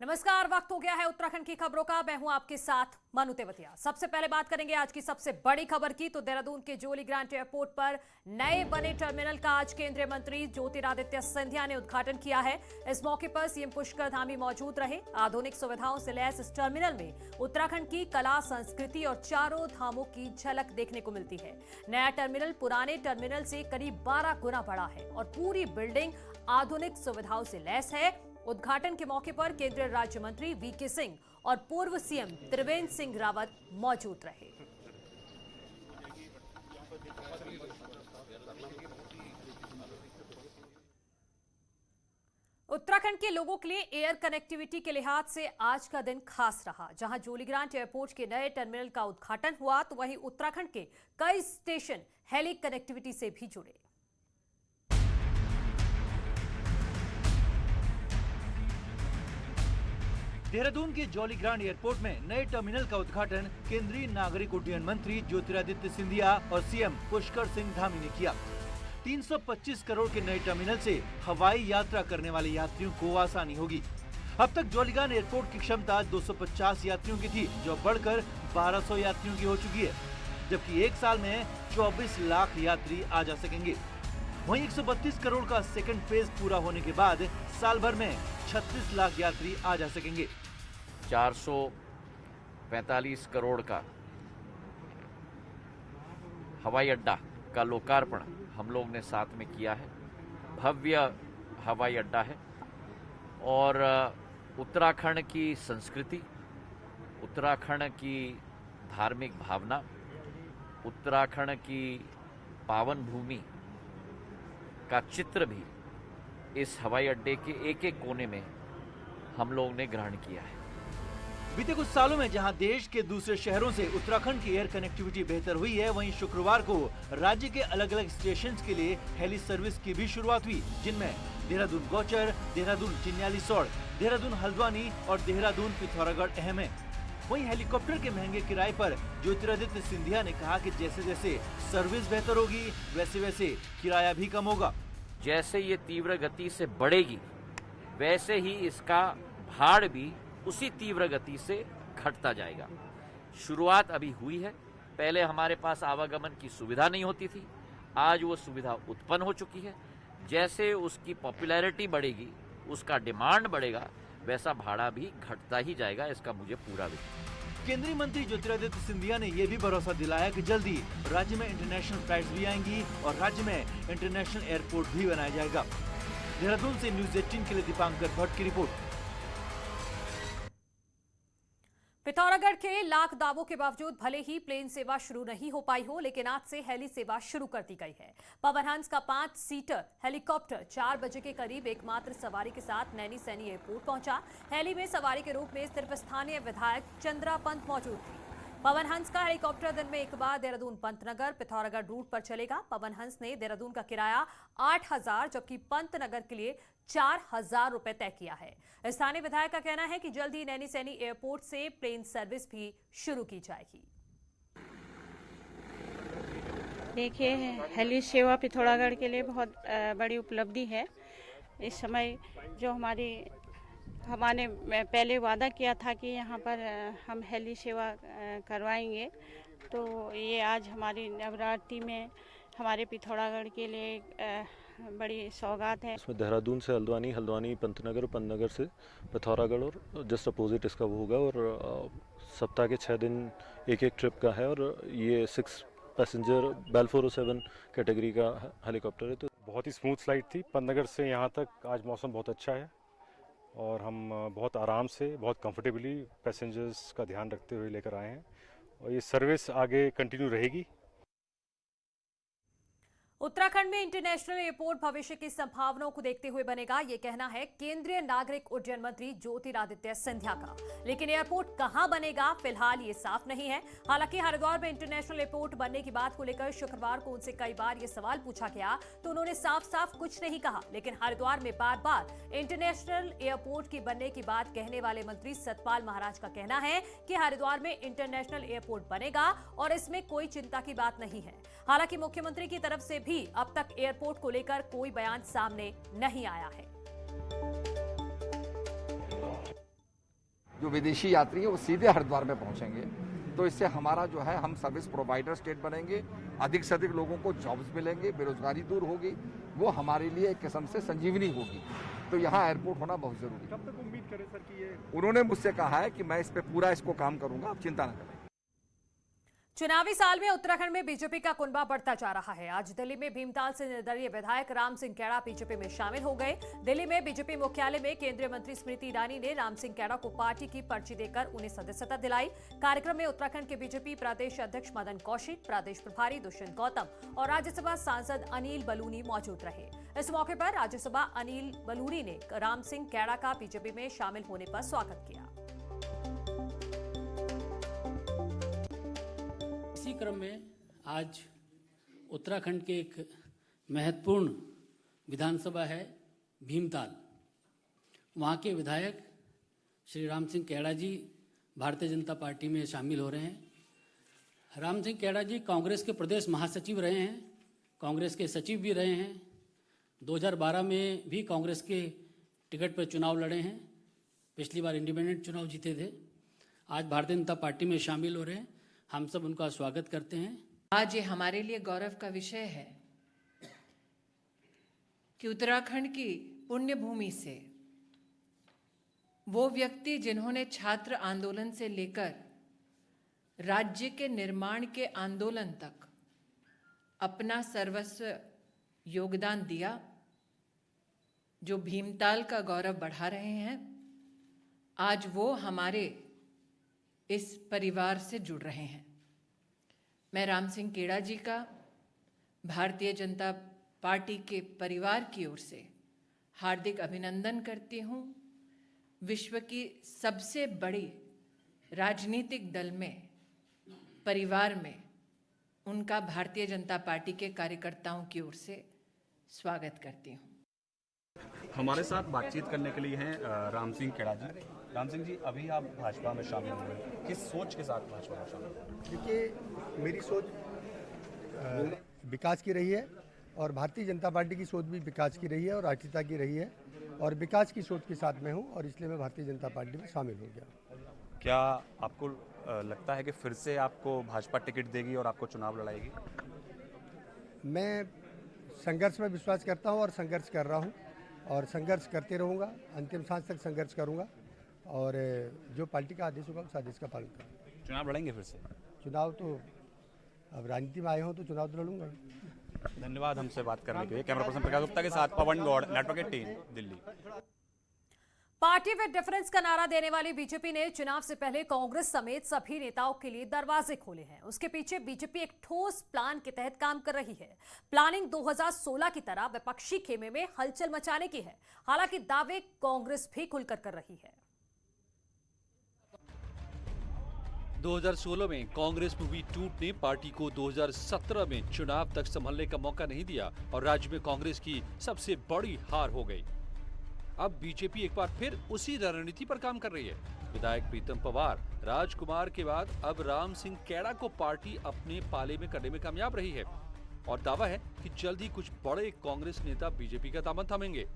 नमस्कार। वक्त हो गया है उत्तराखंड की खबरों का। मैं हूं आपके साथ मनु तेवतिया। सबसे पहले बात करेंगे आज की सबसे बड़ी खबर की। तो देहरादून के जोली ग्रांट एयरपोर्ट पर नए बने टर्मिनल का आज केंद्रीय मंत्री ज्योतिरादित्य सिंधिया ने उद्घाटन किया है। इस मौके पर सीएम पुष्कर धामी मौजूद रहे। आधुनिक सुविधाओं से लैस इस टर्मिनल में उत्तराखंड की कला, संस्कृति और चारों धामों की झलक देखने को मिलती है। नया टर्मिनल पुराने टर्मिनल से करीब 12 गुना बड़ा है और पूरी बिल्डिंग आधुनिक सुविधाओं से लैस है। उद्घाटन के मौके पर केंद्रीय राज्य मंत्री वीके सिंह और पूर्व सीएम त्रिवेंद्र सिंह रावत मौजूद रहे। उत्तराखंड के लोगों के लिए एयर कनेक्टिविटी के लिहाज से आज का दिन खास रहा। जहां जोलीग्रांट एयरपोर्ट के नए टर्मिनल का उद्घाटन हुआ तो वहीं उत्तराखंड के कई स्टेशन हेली कनेक्टिविटी से भी जुड़े। देहरादून के जॉलीग्रांट एयरपोर्ट में नए टर्मिनल का उद्घाटन केंद्रीय नागरिक उड्डयन मंत्री ज्योतिरादित्य सिंधिया और सीएम पुष्कर सिंह धामी ने किया। 325 करोड़ के नए टर्मिनल से हवाई यात्रा करने वाले यात्रियों को आसानी होगी। अब तक जॉलीग्रांट एयरपोर्ट की क्षमता 250 यात्रियों की थी, जो बढ़कर 1200 यात्रियों की हो चुकी है, जबकि एक साल में 24 लाख यात्री आ जा सकेंगे। वहीं 132 करोड़ का सेकंड फेज पूरा होने के बाद साल भर में 36 लाख यात्री आ जा सकेंगे। 445 करोड़ का हवाई अड्डा का लोकार्पण हम लोग ने साथ में किया है। भव्य हवाई अड्डा है और उत्तराखंड की संस्कृति, उत्तराखंड की धार्मिक भावना, उत्तराखंड की पावन भूमि का चित्र भी इस हवाई अड्डे के एक एक कोने में हम लोग ने ग्रहण किया है। बीते कुछ सालों में जहां देश के दूसरे शहरों से उत्तराखंड की एयर कनेक्टिविटी बेहतर हुई है, वहीं शुक्रवार को राज्य के अलग अलग स्टेशन के लिए हेली सर्विस की भी शुरुआत हुई, जिनमें देहरादून गौचर, देहरादून चिन्यालीसौड़, देहरादून हल्द्वानी और देहरादून पिथौरागढ़ अहम है। वहीं हेलीकॉप्टर के महंगे किराए पर ज्योतिरादित्य सिंधिया ने कहा कि जैसे जैसे सर्विस बेहतर होगी वैसे वैसे किराया भी कम होगा। जैसे ये तीव्र गति से बढ़ेगी वैसे ही इसका भाड़ भी उसी तीव्र गति से घटता जाएगा। शुरुआत अभी हुई है। पहले हमारे पास आवागमन की सुविधा नहीं होती थी, आज वो सुविधा उत्पन्न हो चुकी है। जैसे उसकी पॉपुलैरिटी बढ़ेगी, उसका डिमांड बढ़ेगा, वैसा भाड़ा भी घटता ही जाएगा। इसका मुझे पूरा विश्वास। केंद्रीय मंत्री ज्योतिरादित्य सिंधिया ने ये भी भरोसा दिलाया कि जल्दी राज्य में इंटरनेशनल फ्लाइट्स भी आएंगी और राज्य में इंटरनेशनल एयरपोर्ट भी बनाया जाएगा। देहरादून से न्यूज़ 18 के लिए दीपांकर भट्ट की रिपोर्ट। पिथौरागढ़ के लाख दावों के बावजूद भले ही प्लेन सेवा शुरू नहीं हो पाई हो, लेकिन आज से हेली सेवा शुरू कर दी गई है। पवन हंस का 5 सीटर हेलीकॉप्टर 4 बजे के करीब एकमात्र सवारी के साथ नैनी सैनी एयरपोर्ट पहुंचा। हेली में सवारी के रूप में सिर्फ स्थानीय विधायक चंद्रा पंत मौजूद थी। पवन हंस का हेलीकॉप्टर दिन में एक बार देहरादून पंतनगर पिथौरागढ़ रूट पर चलेगा। पवन हंस ने देहरादून का किराया 8,000 जबकि पंतनगर के लिए 4,000 रुपए तय किया है। स्थानीय विधायक का कहना है कि जल्द ही नैनी सैनी एयरपोर्ट से प्लेन सर्विस भी शुरू की जाएगी। देखिए, हेली सेवा पिथौरागढ़ के लिए बहुत बड़ी उपलब्धि है। इस समय जो हमने पहले वादा किया था कि यहाँ पर हम हेली सेवा करवाएंगे, तो ये आज हमारी नवरात्रि में हमारे पिथौरागढ़ के लिए बड़ी सौगात है। इसमें देहरादून से हल्द्वानी, हल्द्वानी पंतनगर, पंतनगर से पिथौरागढ़ और जस्ट अपोजिट इसका वो होगा। और सप्ताह के 6 दिन एक एक ट्रिप का है और ये 6 पैसेंजर बेल 407 कैटेगरी का हेलीकॉप्टर है। तो बहुत ही स्मूथ फ्लाइट थी। पंतनगर से यहाँ तक आज मौसम बहुत अच्छा है और हम बहुत आराम से, बहुत कंफर्टेबली पैसेंजर्स का ध्यान रखते हुए लेकर आए हैं और ये सर्विस आगे कंटिन्यू रहेगी। उत्तराखंड में इंटरनेशनल एयरपोर्ट भविष्य की संभावनाओं को देखते हुए बनेगा, यह कहना है केंद्रीय नागरिक उड्डयन मंत्री ज्योतिरादित्य सिंधिया का। लेकिन एयरपोर्ट कहां बनेगा फिलहाल ये साफ नहीं है। हालांकि हरिद्वार में इंटरनेशनल एयरपोर्ट बनने की बात को लेकर शुक्रवार को उनसे कई बार ये सवाल पूछा गया तो उन्होंने साफ साफ कुछ नहीं कहा। लेकिन हरिद्वार में बार बार इंटरनेशनल एयरपोर्ट की बनने की बात कहने वाले मंत्री सतपाल महाराज का कहना है कि हरिद्वार में इंटरनेशनल एयरपोर्ट बनेगा और इसमें कोई चिंता की बात नहीं है। हालांकि मुख्यमंत्री की तरफ से भी अब तक एयरपोर्ट को लेकर कोई बयान सामने नहीं आया है। जो विदेशी यात्री है वो सीधे हरिद्वार में पहुंचेंगे। तो इससे हमारा जो है, हम सर्विस प्रोवाइडर स्टेट बनेंगे, अधिक से अधिक लोगों को जॉब्स मिलेंगे, बेरोजगारी दूर होगी, वो हमारे लिए एक किस्म से संजीवनी होगी। तो यहाँ एयरपोर्ट होना बहुत जरूरी है। कब तक उम्मीद करें सर कि ये? उन्होंने मुझसे कहा है कि मैं इस पे पूरा इसको काम करूंगा, आप चिंता न करें। चुनावी साल में उत्तराखंड में बीजेपी का कुनबा बढ़ता जा रहा है। आज दिल्ली में भीमताल से निर्दलीय विधायक राम सिंह कैड़ा बीजेपी में शामिल हो गए। दिल्ली में बीजेपी मुख्यालय में केंद्रीय मंत्री स्मृति ईरानी ने राम सिंह कैड़ा को पार्टी की पर्ची देकर उन्हें सदस्यता दिलाई। कार्यक्रम में उत्तराखंड के बीजेपी प्रदेश अध्यक्ष मदन कौशिक, प्रदेश प्रभारी दुष्यंत गौतम और राज्यसभा सांसद अनिल बलूनी मौजूद रहे। इस मौके पर राज्यसभा अनिल बलूनी ने राम सिंह कैड़ा का बीजेपी में शामिल होने पर स्वागत किया। इसी क्रम में आज उत्तराखंड के एक महत्वपूर्ण विधानसभा है भीमताल। वहाँ के विधायक श्री राम सिंह कैड़ा जी भारतीय जनता पार्टी में शामिल हो रहे हैं। राम सिंह कैड़ा जी कांग्रेस के प्रदेश महासचिव रहे हैं, कांग्रेस के सचिव भी रहे हैं। 2012 में भी कांग्रेस के टिकट पर चुनाव लड़े हैं, पिछली बार इंडिपेंडेंट चुनाव जीते थे। आज भारतीय जनता पार्टी में शामिल हो रहे हैं। हम सब उनका स्वागत करते हैं। आज ये हमारे लिए गौरव का विषय है कि उत्तराखंड की पुण्य भूमि से वो व्यक्ति जिन्होंने छात्र आंदोलन से लेकर राज्य के निर्माण के आंदोलन तक अपना सर्वस्व योगदान दिया, जो भीमताल का गौरव बढ़ा रहे हैं, आज वो हमारे इस परिवार से जुड़ रहे हैं। मैं राम सिंह कैड़ा जी का भारतीय जनता पार्टी के परिवार की ओर से हार्दिक अभिनंदन करती हूँ। विश्व की सबसे बड़ी राजनीतिक दल में, परिवार में उनका भारतीय जनता पार्टी के कार्यकर्ताओं की ओर से स्वागत करती हूँ। हमारे साथ बातचीत करने के लिए हैं राम सिंह कैड़ा जी। राम सिंह जी, अभी आप भाजपा में शामिल हुए, किस सोच के साथ भाजपा में शामिल हुए? देखिए, मेरी सोच विकास की रही है और भारतीय जनता पार्टी की सोच भी विकास की रही है और राष्ट्रीयता की रही है, और विकास की सोच के साथ मैं हूं और इसलिए मैं भारतीय जनता पार्टी में शामिल हो गया। क्या आपको लगता है कि फिर से आपको भाजपा टिकट देगी और आपको चुनाव लड़ाएगी? मैं संघर्ष में विश्वास करता हूं और संघर्ष कर रहा हूं और संघर्ष करते रहूंगा, अंतिम सांस तक संघर्ष करूंगा और जो पार्टी का आदेश होगा उस आदेश का पालन करूंगा। चुनाव लड़ेंगे फिर से? चुनाव तो अब राजनीति में आए हो तो चुनाव तो लड़ूंगा। धन्यवाद हमसे बात करने के लिए। कैमरा पर्सन प्रकाश गुप्ता के साथ Pawan Gaur, network 18, Delhi. Party with difference का नारा देने वाली बीजेपी ने चुनाव से पहले कांग्रेस समेत सभी नेताओं के लिए दरवाजे खोले हैं। उसके पीछे बीजेपी एक ठोस प्लान के तहत काम कर रही है। प्लानिंग 2016 की तरह विपक्षी खेमे में हलचल मचाने की है। हालांकि दावे कांग्रेस भी खुलकर कर रही है। 2016 में कांग्रेस में हुई टूट ने पार्टी को 2017 में चुनाव तक संभलने का मौका नहीं दिया और राज्य में कांग्रेस की सबसे बड़ी हार हो गई। अब बीजेपी एक बार फिर उसी रणनीति पर काम कर रही है। विधायक प्रीतम पवार, राजकुमार के बाद अब राम सिंह कैड़ा को पार्टी अपने पाले में करने में कामयाब रही है और दावा है कि जल्द ही कुछ बड़े कांग्रेस नेता बीजेपी का दामन थामेंगे।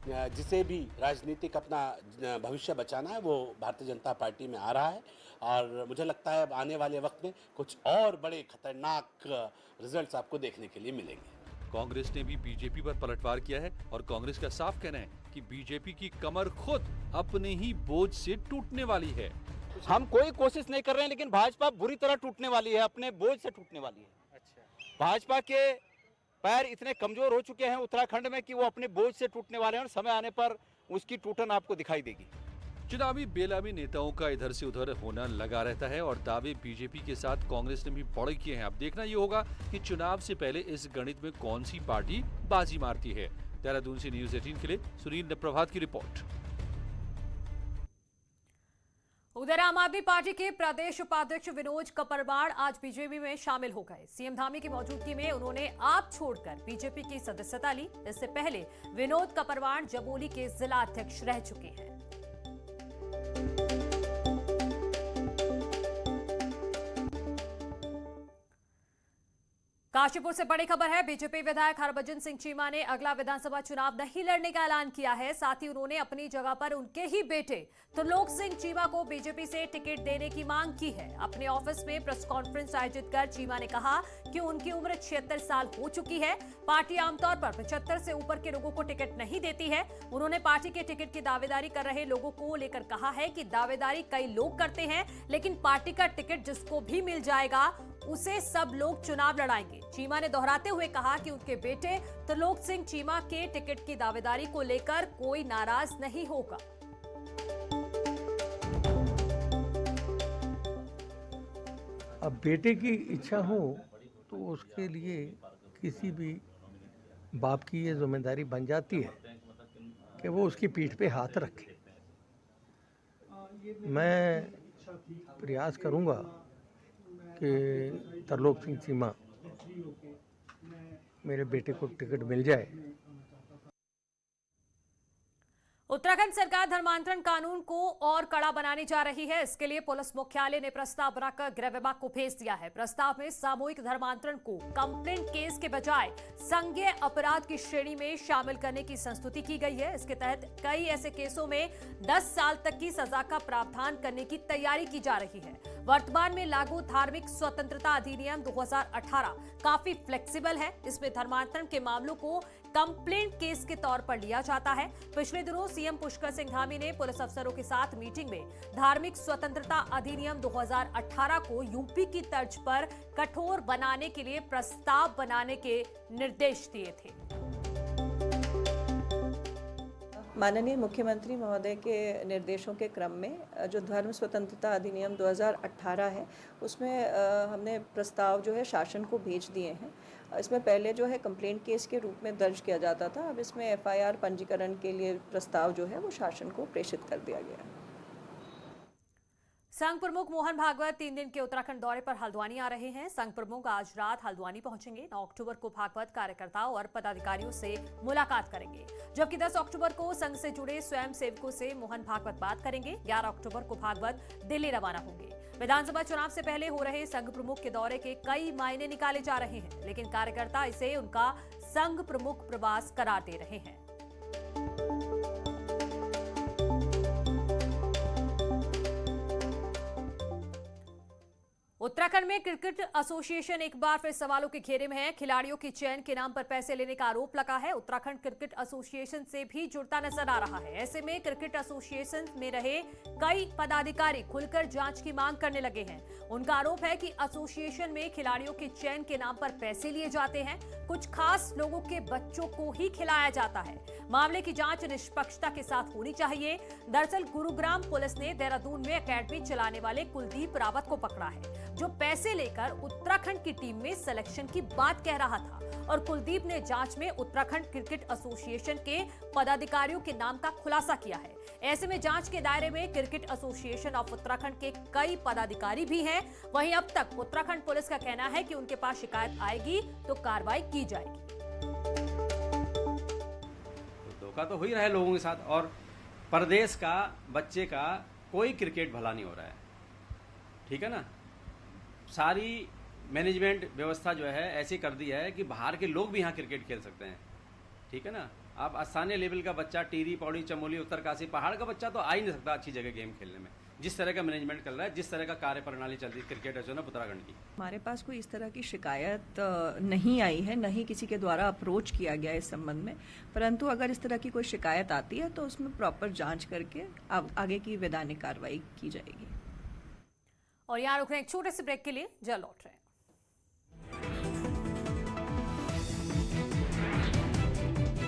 जिसे भी राजनीतिक अपना भविष्य बचाना है वो भारतीय जनता पार्टी में आ रहा है और मुझे लगता है आने वाले वक्त में कुछ और बड़े खतरनाक रिजल्ट्स आपको देखने के लिए मिलेंगे। कांग्रेस ने भी बीजेपी पर पलटवार किया है और कांग्रेस का साफ कहना है कि बीजेपी की कमर खुद अपने ही बोझ से टूटने वाली है। हम कोई कोशिश नहीं कर रहे हैं, लेकिन भाजपा बुरी तरह टूटने वाली है, अपने बोझ से टूटने वाली है। अच्छा। भाजपा के पैर इतने कमजोर हो चुके हैं उत्तराखंड में कि वो अपने बोझ से टूटने वाले हैं और समय आने पर उसकी टूटन आपको दिखाई देगी। चुनावी बेला में नेताओं का इधर से उधर होना लगा रहता है और दावे बीजेपी के साथ कांग्रेस ने भी बड़े किए हैं। अब देखना ये होगा कि चुनाव से पहले इस गणित में कौन सी पार्टी बाजी मारती है। देहरादून से न्यूज़ 18 के लिए सुनील प्रभात की रिपोर्ट। उधर आम आदमी पार्टी के प्रदेश उपाध्यक्ष विनोद कपरवाड़ आज बीजेपी में शामिल हो गए। सीएम धामी की मौजूदगी में उन्होंने आप छोड़कर बीजेपी की सदस्यता ली। इससे पहले विनोद कपरवाड़ जमोली के जिला अध्यक्ष रह चुके हैं। काशीपुर से बड़ी खबर है। बीजेपी विधायक हरभजन सिंह चीमा ने अगला विधानसभा चुनाव नहीं लड़ने का ऐलान किया है। साथ ही उन्होंने अपनी जगह पर उनके ही बेटे त्रिलोक सिंह चीमा को बीजेपी से टिकट देने की मांग की है। अपने ऑफिस में प्रेस कॉन्फ्रेंस आयोजित कर चीमा ने कहा कि उनकी उम्र 76 साल हो चुकी है। पार्टी आमतौर पर 75 से ऊपर के लोगों को टिकट नहीं देती है। उन्होंने पार्टी के टिकट की दावेदारी कर रहे लोगों को लेकर कहा है कि दावेदारी कई लोग करते हैं, लेकिन पार्टी का टिकट जिसको भी मिल जाएगा उसे सब लोग चुनाव लड़ाएंगे। चीमा ने दोहराते हुए कहा कि उनके बेटे त्रिलोक सिंह चीमा के टिकट की दावेदारी को लेकर कोई नाराज नहीं होगा। अब बेटे की इच्छा हो तो उसके लिए किसी भी बाप की ये जिम्मेदारी बन जाती है कि वो उसकी पीठ पे हाथ रखे। मैं प्रयास करूंगा कि त्रिलोक सिंह चीमा मेरे बेटे को टिकट मिल जाए। उत्तराखंड सरकार धर्मांतरण कानून को और कड़ा बनाने जा रही है। इसके लिए पुलिस मुख्यालय ने प्रस्ताव बनाकर गृह विभाग को भेज दिया है। प्रस्ताव में सामूहिक धर्मांतरण को कंप्लेंट केस के बजाय संज्ञेय अपराध की श्रेणी में शामिल करने की संस्तुति की गई है। इसके तहत कई ऐसे केसों में 10 साल तक की सजा का प्रावधान करने की तैयारी की जा रही है। वर्तमान में लागू धार्मिक स्वतंत्रता अधिनियम 2018 काफी फ्लेक्सिबल है। इसमें धर्मांतरण के मामलों को कंप्लेंट केस के तौर पर लिया जाता है। पिछले दिनों सीएम पुष्कर सिंह धामी ने पुलिस अफसरों के साथ मीटिंग में धार्मिक स्वतंत्रता अधिनियम 2018 को यूपी की तर्ज पर कठोर बनाने के लिए प्रस्ताव बनाने के निर्देश दिए थे। माननीय मुख्यमंत्री महोदय के निर्देशों के क्रम में जो धर्म स्वतंत्रता अधिनियम 2018 है उसमें हमने प्रस्ताव जो है शासन को भेज दिए हैं। इसमें पहले जो है कंप्लेंट केस के रूप में दर्ज किया जाता था, अब इसमें एफआईआर पंजीकरण के लिए प्रस्ताव जो है वो शासन को प्रेषित कर दिया गया है। संघ प्रमुख मोहन भागवत 3 दिन के उत्तराखंड दौरे पर हल्द्वानी आ रहे हैं। संघ प्रमुख आज रात हल्द्वानी पहुंचेंगे। 9 अक्टूबर को भागवत कार्यकर्ताओं और पदाधिकारियों से मुलाकात करेंगे, जबकि 10 अक्टूबर को संघ से जुड़े स्वयं सेवकों से मोहन भागवत बात करेंगे। 11 अक्टूबर को भागवत दिल्ली रवाना होंगे। विधानसभा चुनाव से पहले हो रहे संघ प्रमुख के दौरे के कई मायने निकाले जा रहे हैं, लेकिन कार्यकर्ता इसे उनका संघ प्रमुख प्रवास करार दे रहे हैं। उत्तराखंड में क्रिकेट एसोसिएशन एक बार फिर सवालों के घेरे में है। खिलाड़ियों की चयन के नाम पर पैसे लेने का आरोप लगा है। उत्तराखंड क्रिकेट एसोसिएशन से भी जुड़ता नजर आ रहा है। ऐसे में क्रिकेट एसोसिएशन में रहे कई पदाधिकारी खुलकर जांच की मांग करने लगे हैं। उनका आरोप है कि एसोसिएशन में खिलाड़ियों के चयन के नाम पर पैसे लिए जाते हैं। कुछ खास लोगों के बच्चों को ही खिलाया जाता है। मामले की जांच निष्पक्षता के साथ होनी चाहिए। दरअसल गुरुग्राम पुलिस ने देहरादून में एकेडमी चलाने वाले कुलदीप रावत को पकड़ा है, जो पैसे लेकर उत्तराखंड की टीम में सिलेक्शन की बात कह रहा था। और कुलदीप ने जांच में उत्तराखंड क्रिकेट एसोसिएशन के पदाधिकारियों के नाम का खुलासा किया है। ऐसे में जांच के दायरे में क्रिकेट एसोसिएशन ऑफ उत्तराखंड के कई पदाधिकारी भी हैं। वहीं अब तक उत्तराखंड पुलिस का कहना है कि उनके पास शिकायत आएगी तो कार्रवाई की जाएगी। धोखा तो हो ही रहा है लोगों के साथ, और प्रदेश का बच्चे का कोई क्रिकेट भला नहीं हो रहा है। ठीक है ना, सारी मैनेजमेंट व्यवस्था जो है ऐसी कर दी है कि बाहर के लोग भी यहाँ क्रिकेट खेल सकते हैं। ठीक है ना, आप स्थानीय लेवल का बच्चा टिहरी, पौड़ी, चमोली, उत्तरकाशी, पहाड़ का बच्चा तो आ ही नहीं सकता अच्छी जगह गेम खेलने में। जिस तरह का मैनेजमेंट कर रहा है, जिस तरह का कार्य प्रणाली चल रही है क्रिकेट एसोसिएशन उत्तराखंड की, हमारे पास कोई इस तरह की शिकायत नहीं आई है, न ही किसी के द्वारा अप्रोच किया गया इस संबंध में। परंतु अगर इस तरह की कोई शिकायत आती है तो उसमें प्रॉपर जांच करके आगे की वैधानिक कार्रवाई की जाएगी। और यहाँ रुक रहे एक छोटे से ब्रेक के लिए, जल्द लौट रहे हैं।